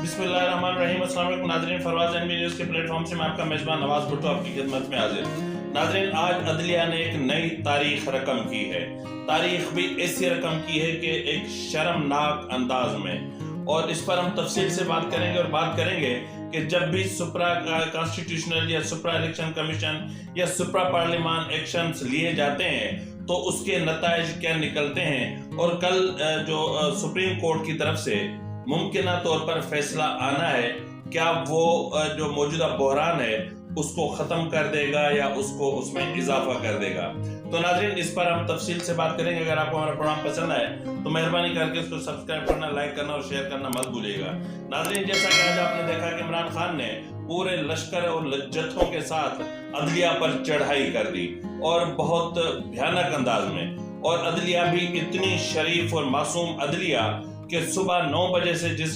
बिस्मिल्लाहिर्रहमानिर्रहीम। अस्सलाम वालेकुम नाज़रीन, फरवाज़ एनबी न्यूज़ के प्लेटफॉर्म से मैं आपका मेज़बान नवाज़ भुट्टो आपकी खिदमत में हाजिर। नाज़रीन, आज अदलिया ने एक नई तारीख रकम की है। तारीख भी ऐसी रकम की है कि एक शर्मनाक अंदाज में, और इस पर हम तफसील से बात करेंगे और बात करेंगे कि जब भी सुप्रा कॉन्स्टिट्यूशनल या सुप्रा इलेक्शन कमीशन या सुप्रा पार्लिमान एक्शंस लिए जाते हैं तो उसके नताइज क्या निकलते हैं, और कल जो सुप्रीम कोर्ट की तरफ से मुमकिना तौर पर फैसला आना है, क्या वो जो मौजूदा बहरान है उसको ख़त्म कर देगा या उसको उसमें इजाफा कर देगा। तो नाज़रीन, इस पर हम तफसील से बात करेंगे। अगर आपको हमारा प्रोग्राम पसंद आए तो मेहरबानी करके इसको सब्सक्राइब करना, लाइक करना और शेयर करना मत भूलिएगा। नाज़रीन, जैसा कि आज आपने देखा कि इमरान खान ने पूरे लश्कर और जत्थों के साथ अदलिया पर चढ़ाई कर दी, और बहुत भयानक अंदाज में। और अदलिया भी इतनी शरीफ और मासूम अदलिया कि सुबह 9 बजे से जिस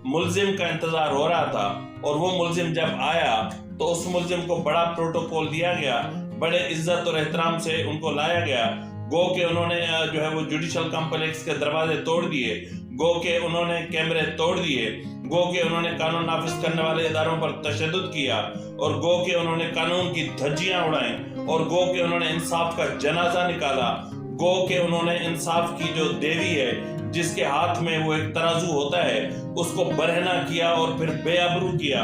मुल्जिम का इंतजार हो रहा था, और वो मुल्जिम जब आया तो उस मुल्जिम को बड़ा प्रोटोकॉल दिया गया, बड़े इज्जत और एहतराम से उनको लाया गया। गो के उन्होंने जो है वो जुडिशल कॉम्प्लेक्स के दरवाजे तोड़ दिए, गो के उन्होंने कैमरे तोड़ दिए, गो के उन्होंने कानून नाफिज करने वाले इदारों पर तशद्दुद किया, और गो के उन्होंने कानून की धज्जियां उड़ाई, और गो के उन्होंने इंसाफ का जनाजा निकाला, गो के उन्होंने इंसाफ की जो देवी है जिसके हाथ में वो एक तराजू होता है उसको बरहना किया और फिर बेआबरू किया।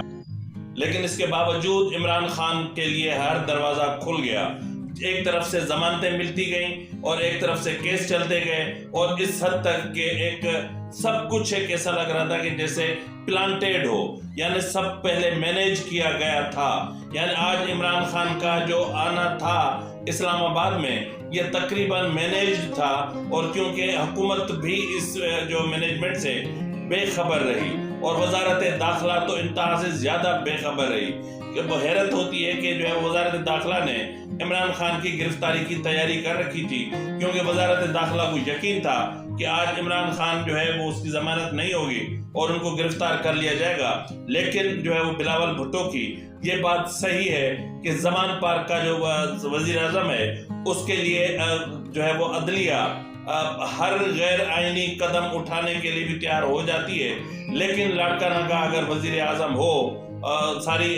लेकिन इसके बावजूद इमरान खान के लिए हर दरवाजा खुल गया। एक तरफ से जमानतें मिलती गईं और एक तरफ से केस चलते गए, और इस हद तक के एक सब कुछ एक ऐसा लग रहा था कि जैसे प्लांटेड हो, यानी सब पहले मैनेज किया गया था। यानी आज इमरान खान का जो आना था इस्लामाबाद में ये तकरीबन मैनेज्ड था, और क्योंकि हुकूमत भी इस जो मैनेजमेंट से बेखबर रही और वजारत दाखिला तो इंतहा से ज्यादा बेखबर रही, कि हैरत होती है कि जो है वजारत दाखिला ने इमरान खान की गिरफ्तारी की तैयारी कर रखी थी, क्योंकि वजारत दाखिला को यकीन था कि आज इमरान खान जो है वो उसकी जमानत नहीं होगी और उनको गिरफ्तार कर लिया जाएगा। लेकिन जो है वो बिलावल भुट्टो की ये बात सही है कि जमान पार्क का जो वजीर आजम है उसके लिए जो है वो अदलिया हर गैर आईनी कदम उठाने के लिए भी तैयार हो जाती है। लेकिन लाड़काना का अगर वजीर आजम हो, सारी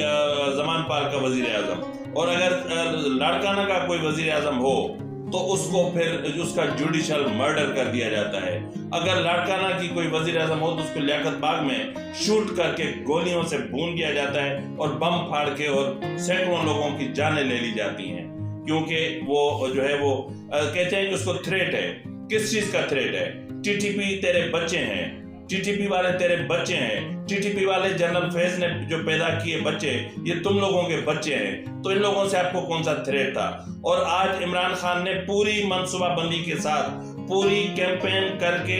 जमान पार्क का वजीर आजम, और अगर लाड़काना का कोई वजीर आजम हो तो उसको फिर उसका जुडिशल मर्डर कर दिया जाता है। अगर लाड़काना की कोई वजीर आजम हो तो उसको लियाकत बाग में शूट करके गोलियों से भून दिया जाता है और बम फाड़ के और सैकड़ों लोगों की जानें ले ली जाती हैं, क्योंकि वो जो है वो कहते हैं कि उसको थ्रेट है। किस चीज का थ्रेट है? टीटीपी तेरे बच्चे हैं, टीटीपी वाले तेरे बच्चे हैं, टीटीपी वाले जनरल फैज ने जो पैदा किए बच्चे ये तुम लोगों के बच्चे हैं, तो इन लोगों से आपको कौन सा थ्रेट था? और आज इमरान खान ने पूरी मनसूबाबंदी के साथ पूरी कैंपेन करके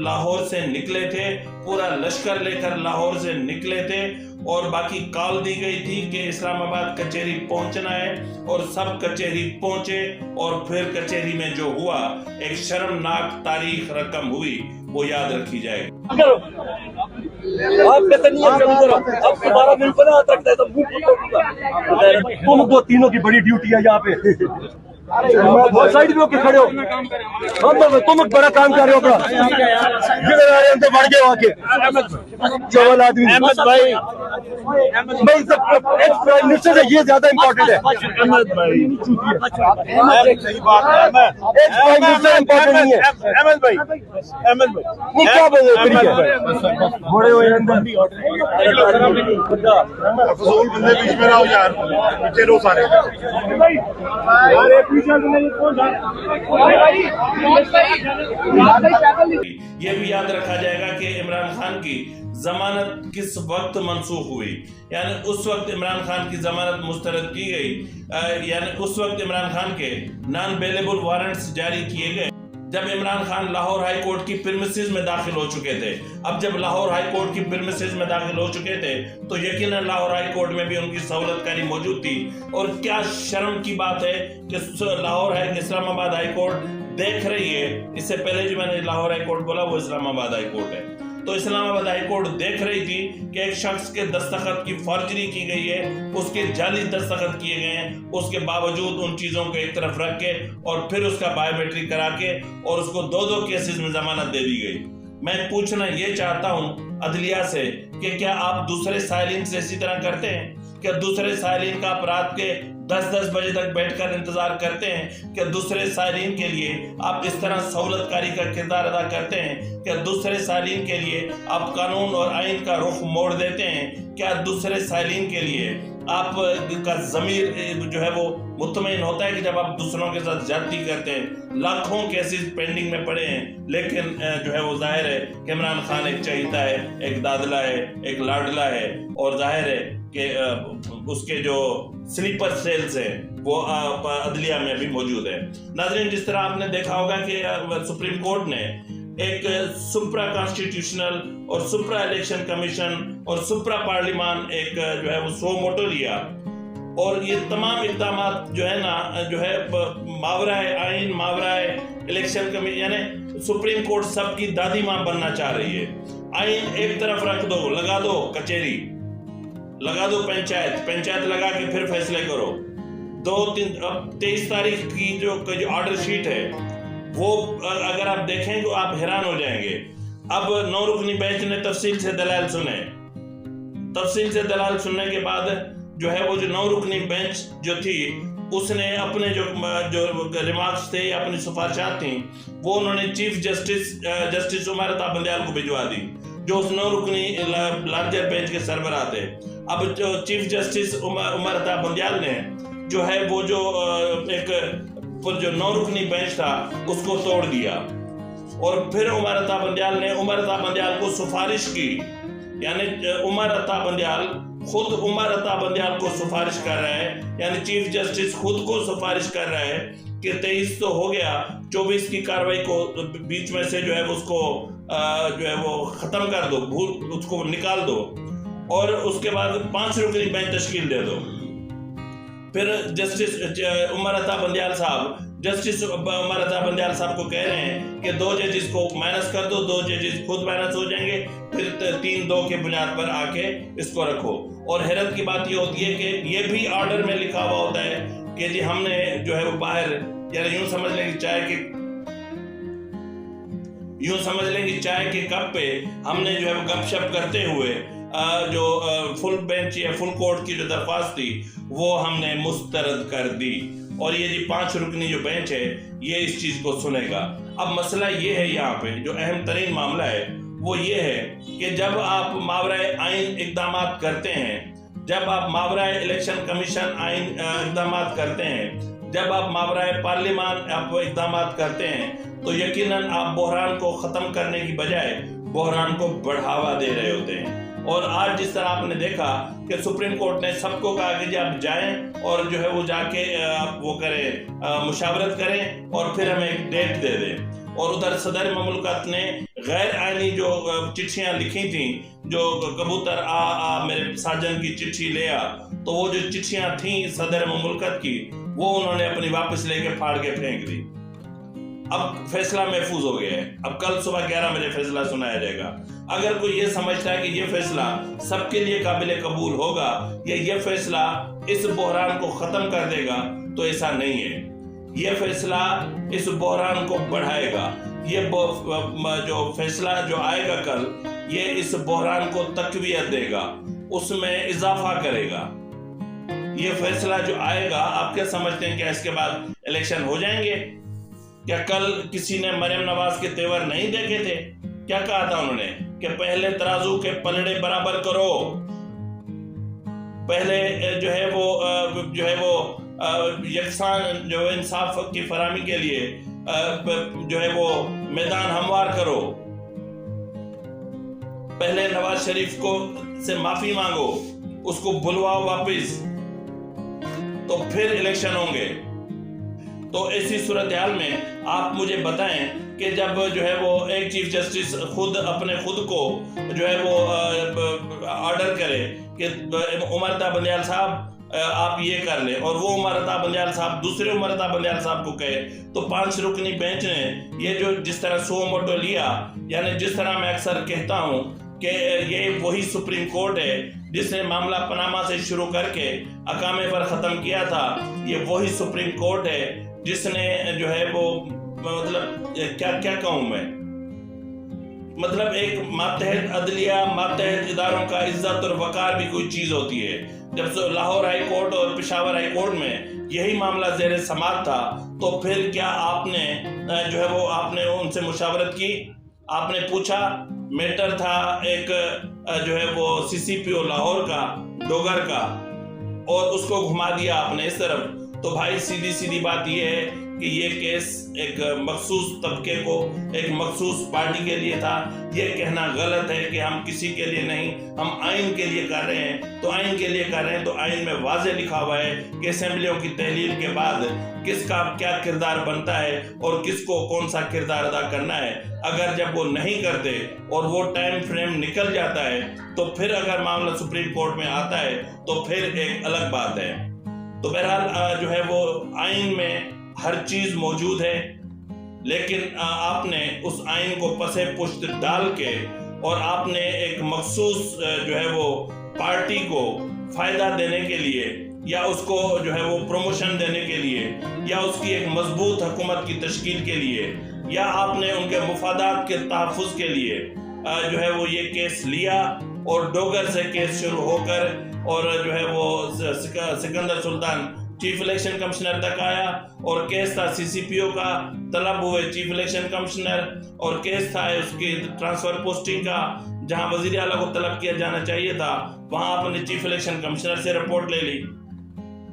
लाहौर से निकले थे, पूरा लश्कर लेकर लाहौर से निकले थे, और बाकी कॉल दी गई थी कि इस्लामाबाद कचहरी पहुंचना है, और सब कचहरी पहुंचे, और फिर कचहरी में जो हुआ एक शर्मनाक तारीख रकम हुई वो याद रखी जाएगी। अब तुम्हारा बिल्कुल हाथ रखता है तो तुम दो तीनों की बड़ी ड्यूटी है यहाँ पे। बहुत साइड में होके खड़े हो, हम तुम बड़ा काम कर रहे हो अपना, जिधर आ रहे हैं तो बढ़ गए आके चौल आदमी। अहमद भाई सब एक्स प्राइम मिनिस्टर से ये ज्यादा इम्पोर्टेंट है। अहमद भाई सही बात है, एक्स प्राइम मिनिस्टर इम्पोर्टेंट नहीं है। अहमद भाई वो क्या बोल रहे बड़े हुए अंदर फजूल बंदे बीच में रहो यार, पीछे रो सारे। ये भी याद रखा जाएगा कि इमरान खान की जमानत किस वक्त मंसूख हुई, यानी उस वक्त इमरान खान की जमानत मुस्तरद की गई, यानी उस वक्त इमरान खान के नॉन बेलेबल वारंट्स जारी किए गए जब इमरान खान लाहौर हाई कोर्ट की प्रीमिसेस में दाखिल हो चुके थे। अब जब लाहौर हाई कोर्ट की प्रीमिसेस में दाखिल हो चुके थे तो यकीनन लाहौर हाई कोर्ट में भी उनकी सहूलतकारी मौजूद थी। और क्या शर्म की बात है कि लाहौर इस्लामाबाद हाई कोर्ट देख रही है, इससे पहले जो मैंने लाहौर हाई कोर्ट बोला वो इस्लामाबाद हाई कोर्ट है, तो इस्लामाबाद हाई कोर्ट देख रही थी कि एक शख्स के दस्तखत की फर्जरी की गई है, उसके जाली दस्तखत किए गए हैं, उसके बावजूद उन चीजों को एक तरफ रख के और फिर उसका बायोमेट्रिक करा के और उसको 2-2 केसेस में जमानत दे दी गई। میں پوچھنا یہ چاہتا ہوں عدلیہ سے کہ کیا آپ دوسرے سائلین سے اسی طرح کرتے ہیں؟ کیا دوسرے سائلین کا آپ رات کے 10 بجے تک بیٹھ کر انتظار کرتے ہیں؟ کیا دوسرے سائلین کے لیے آپ اس طرح سہولت کاری کا کردار ادا کرتے ہیں؟ کیا دوسرے سائلین کے لیے آپ قانون اور آئین کا رخ موڑ دیتے ہیں؟ کیا دوسرے سائلین کے لیے آپ کا ضمیر جو ہے وہ مطمئن ہوتا ہے کہ جب آپ دوسروں کے ساتھ زیادتی کرتے ہیں؟ لاکھوں کیسز پینڈنگ میں پڑے ہیں، لیکن جو ہے وہ ظاہر ہے کہ عمران خان ایک چہیتا ہے، ایک دادلا ہے، ایک لاڈلا ہے، اور ظاہر ہے کہ اس کے جو سلیپر سیلز ہیں وہ عدلیہ میں بھی موجود ہے۔ ناظرین، جس طرح آپ نے دیکھا ہوگا کہ سپریم کورٹ نے ایک سپرا کانسٹیٹیوشنل اور سپرا الیکشن کمیشن اور سپرا پارلیمان ایک جو ہے وہ سو موٹو لیا، اور یہ تمام اقدامات جو ہے نا جو ہے ماورائے آئین، ماورائے الیکشن کمیشن، یعنی سپریم کورٹ سب کی دادی ماں بننا چاہ رہی ہے۔ آئین ایک طرف رکھ دو، لگا دو کچہری، لگا دو پنچایت لگا کے پھر فیصلے کرو۔ 23 تاریخ کی جو آرڈر شیٹ ہے وہ اگر آپ دیکھیں تو آپ حیران ہو جائیں گے۔ اب 9 رکنی بینچ نے تفصیل سے دلائل سنے، تفصیل سے دلائل سننے کے بعد جو ہے وہ جو 9 رکنی بینچ جو تھی اس نے اپنے جو ریمارکس تھے یا اپنی سفارشات تھیں وہ انہوں نے چیف جسٹس عمر عطا بندیال کو بھجوا دی، جو اس 9 رکنی لارجر بینچ کے سربراہ تھے۔ اب جو چیف جسٹس عمر عطا بندیال نے جو ہے وہ جو ایک جو 9 رکنی بینچ تھا اس کو توڑ دیا، اور پھر عمر عطا بندیال کو سفارش کی، یعنی عمر عطا بندیال خود عمر عطا بندیال کو سفارش کر رہا ہے، یعنی چیف جسٹس خود کو سفارش کر رہا ہے کہ 23 تو ہو گیا، 24 کی کاروائی کو بیچ میں سے جو ہے اس کو جو ہے وہ ختم کر دو، اس کو نکال دو، اور اس کے بعد 5 رکنی بینچ تشکیل دے دو۔ پھر جسٹس عمر عطا بندیال صاحب کو کہہ رہے ہیں کہ 2 ججز کو مائنس کر دو، 2 ججز خود مائنس ہو جائیں گے، پھر 3-2 کے بنیاد پر آ کے اس کو رکھو۔ اور حیرت کی بات یہ ہوتی ہے کہ یہ بھی آرڈر میں لکھا ہوا ہوتا ہے کہ جی ہم نے جو ہے وہ باہر، یعنی یوں سمجھ لیں کہ چائے کے کپ پہ ہم نے جو ہے وہ گپ شپ کرتے ہوئے جو فل بینچ یا فل کورٹ کی جو درخواست تھی وہ ہم نے مسترد کر دی، اور یہ جی 5 رکنی جو بینچ ہے یہ اس چیز کو سنے گا۔ اب مسئلہ یہ ہے، یہاں پہ جو اہم ترین معاملہ ہے وہ یہ ہے کہ جب آپ ماورائے آئین اقدامات کرتے ہیں، جب آپ ماورائے الیکشن کمیشن آئین اقدامات کرتے ہیں، جب آپ ماورائے پارلیمان آپ اقدامات کرتے ہیں، تو یقیناً آپ بحران کو ختم کرنے کی بجائے بحران کو بڑھاوا دے رہے ہوتے ہیں۔ اور آج جس طرح آپ نے دیکھا کہ سپریم کورٹ نے سب کو کہا کہ جی آپ جائیں اور جو ہے وہ جا کے آپ وہ کریں، مشاورت کریں اور پھر ہمیں ایک ڈیٹ دے دیں، اور ادھر صدر مملکت نے غیر آئینی جو چٹھیاں لکھی تھیں، جو کبوتر میرے ساجن کی چٹھی لے آ، تو وہ جو چٹھیاں تھیں صدر مملکت کی وہ انہوں نے اپنی واپس لے کے پھاڑ کے پھینک دی۔ اب فیصلہ محفوظ ہو گیا ہے، اب کل صبح 11 بجے فیصلہ سنایا جائے گا۔ اگر کوئی یہ سمجھتا ہے کہ یہ فیصلہ سب کے لیے قابل قبول ہوگا یا یہ فیصلہ اس بحران کو ختم کر دے گا، تو ایسا نہیں ہے۔ یہ فیصلہ اس بحران کو بڑھائے گا، یہ جو فیصلہ جو آئے گا کل، یہ اس بحران کو تقویت دے گا، اس میں اضافہ کرے گا۔ یہ فیصلہ جو آئے گا، آپ کیا سمجھتے ہیں کہ اس کے بعد الیکشن ہو جائیں گے؟ کیا کل کسی نے مریم نواز کے تیور نہیں دیکھے تھے؟ کیا کہا تھا انہوں نے کہ پہلے ترازو کے پلڑے برابر کرو، پہلے جو ہے وہ یکساں جو انصاف کی فراہمی کے لیے جو ہے وہ میدان ہموار کرو، پہلے نواز شریف کو سے معافی مانگو، اس کو بلواؤ واپس، تو پھر الیکشن ہوں گے۔ تو ایسی صورتحال میں آپ مجھے بتائیں کہ جب جو ہے وہ ایک چیف جسٹس خود اپنے خود کو جو ہے وہ آرڈر کرے کہ عمر عطا بندیال صاحب آپ یہ کر لیں، اور وہ عمر عطا بندیال صاحب دوسرے عمر عطا بندیال صاحب کو کہے، تو 5 رکنی بینچ نے یہ جو جس طرح سو موٹو لیا، یعنی جس طرح میں اکثر کہتا ہوں کہ یہ وہی سپریم کورٹ ہے جس نے معاملہ پاناما سے شروع کر کے اقامے پر ختم کیا تھا، یہ وہی سپریم کورٹ ہے جس نے جو ہے وہ مطلب کیا کہوں میں، मतलब एक मातहत अदलिया, मातहत इदारों का इज्जत और वकार भी कोई चीज़ होती है। जब लाहौर हाई कोर्ट और पेशावर हाई कोर्ट में यही मामला ज़ेर समाअत था, तो फिर क्या आपने जो है वो आपने उनसे मुशावरत की? आपने पूछा? मैटर था एक जो है वो CCPO लाहौर का, डोगर का, और उसको घुमा दिया आपने इस तरफ। तो भाई सीधी सीधी बात ये है कि ये केस एक मखसूस तबके को, एक मखसूस पार्टी के लिए था। ये कहना गलत है कि हम किसी के लिए नहीं, हम आइन के लिए कर रहे हैं। तो आइन के लिए कर रहे हैं तो आइन में वाज़ेह लिखा हुआ है कि असेंबलियों की तहलील के बाद किसका क्या किरदार बनता है और किसको कौन सा किरदार अदा करना है। अगर जब वो नहीं करते और वो टाइम फ्रेम निकल जाता है, तो फिर अगर मामला सुप्रीम कोर्ट में आता है तो फिर एक अलग बात है। तो बहरहाल जो है वो आइन में हर चीज़ मौजूद है, लेकिन आपने उस आइन को पसे पुश्त डाल के और आपने एक मखसूस जो है वो पार्टी को फ़ायदा देने के लिए, या उसको जो है वो प्रमोशन देने के लिए, या उसकी एक मजबूत हुकूमत की तश्कील के लिए, या आपने उनके मुफादात के तहफ़्फ़ुज़ के लिए जो है वो ये केस लिया। और डोगर से केस शुरू होकर और जो है वो Sikandar Sultan chief election commissioner तक आया, और केस था CCPO का, तलब हुए चीफ इलेक्शन कमिश्नर, और केस था उसकी ट्रांसफर पोस्टिंग का, जहां वजीर आला को तलब किया जाना चाहिए था, वहां आपने चीफ इलेक्शन कमिश्नर से रिपोर्ट ले ली।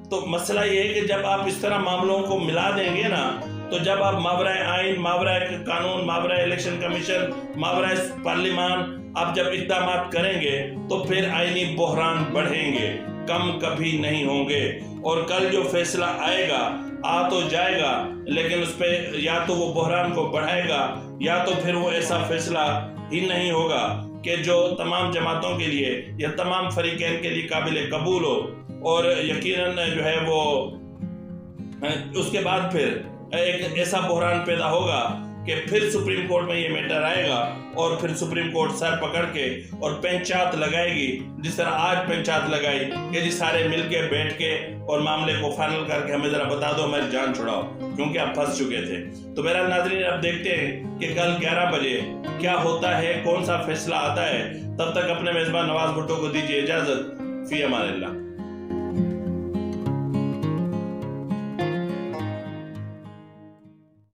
तो मसला ये है कि जब आप इस तरह मामलों को मिला देंगे ना, तो जब आप मावराए आइन, मावराए कानून, मावराए इलेक्शन कमीशन, मावराए पार्लिमान आप जब इक़दाम करेंगे, तो फिर आइनी बहरान बढ़ेंगे, कम कभी नहीं होंगे। और कल जो फैसला आएगा, आ तो जाएगा, लेकिन उस पर या तो वो बहरान को बढ़ाएगा, या तो फिर वो ऐसा फैसला ही नहीं होगा कि जो तमाम जमातों के लिए या तमाम फरीकैन के लिए काबिल कबूल हो। और यकीनन जो है वो उसके बाद फिर एक ऐसा बहरान पैदा होगा कि फिर सुप्रीम कोर्ट में ये मैटर आएगा, और फिर सुप्रीम कोर्ट सर पकड़ के और पंचायत लगाएगी, जिस तरह आज पंचायत लगाई कि जी सारे मिलके बैठ के और मामले को फाइनल करके हमें जरा बता दो, हमारी जान छुड़ाओ, क्योंकि आप फंस चुके थे। तो मेरा नाज़रीन, अब देखते हैं कि कल 11 बजे क्या होता है, कौन सा फैसला आता है। तब तक अपने मेज़बान नवाज भुट्टो को दीजिए इजाज़त। फी अमान अल्लाह।